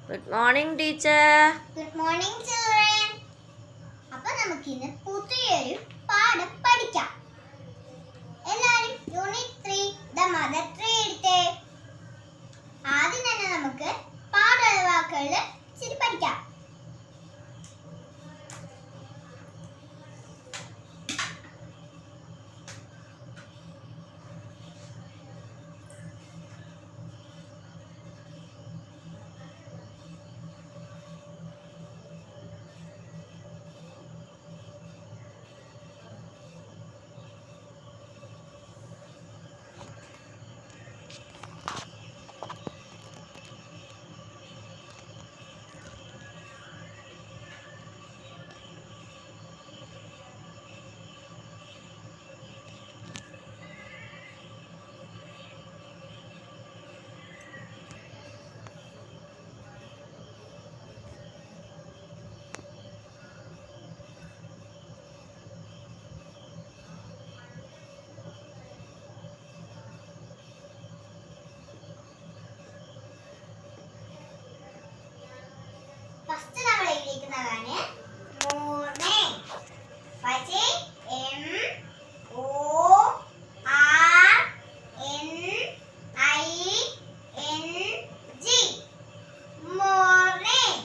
Good morning, teacher. Good morning, children. അപ്പോൾ നമുക്ക് ഇന്ന് പുതിയൊരു പാഠം പഠിക്കാം. എല്ലാവരും യൂണിറ്റ് 3 ദ മദർ ട്രീ എടുത്തേ. ആദ്യം തന്നെ നമുക്ക് പാഠമുള്ള വാക്കുകൾ ഇച്ചിരി പഠിക്കാം. ഫസ്റ്റ് നമ്മൾ എഴുതിയിരിക്കുന്നതാണ് മോർണിംഗ്. പക്ഷേ M O R N I N G morning.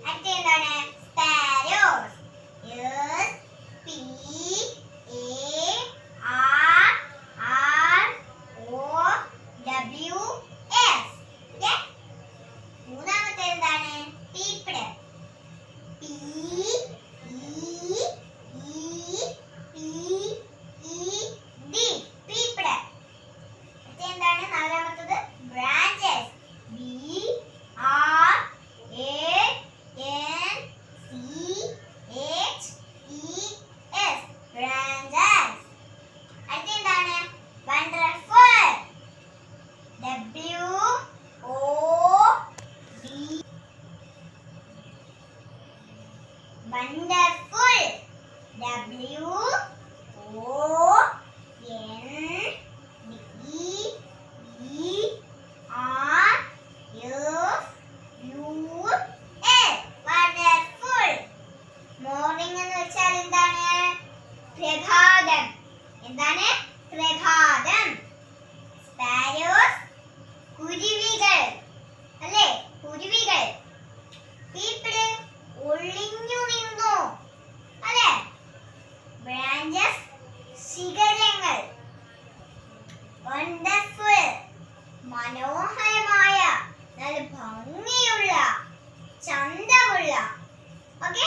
അടുത്ത എന്താണ്? Sparrows. S P A R R O W S. Okay, മൂന്നാമത്തെ എന്താണ്? People. P E E P E D people. അടുത്ത എന്താണ്? നാലാമത്തേത് branches. B R A N C H E S branches. അടുത്ത എന്താണ്? Wonderful. W O D wonderful. W O N D E R F U L wonderful. Morning എന്ന് വെച്ചാൽ എന്താണ്? പ്രഭാതം. എന്താണ്? പ്രഭാതം. സ്പാരോസ് കുരുവികൾ, അല്ലേ? കുരുവികൾ. പീപ്പിൾ ഒളിഞ്ഞു നിന്നു, അല്ലേ? ബ്രാഞ്ചസ് ശിഖരങ്ങൾ. വണ്ടർഫുൾ മനോഹരമായ, നല്ല ഭംഗിയുള്ള, ചന്തമുള്ള. ഓക്കെ.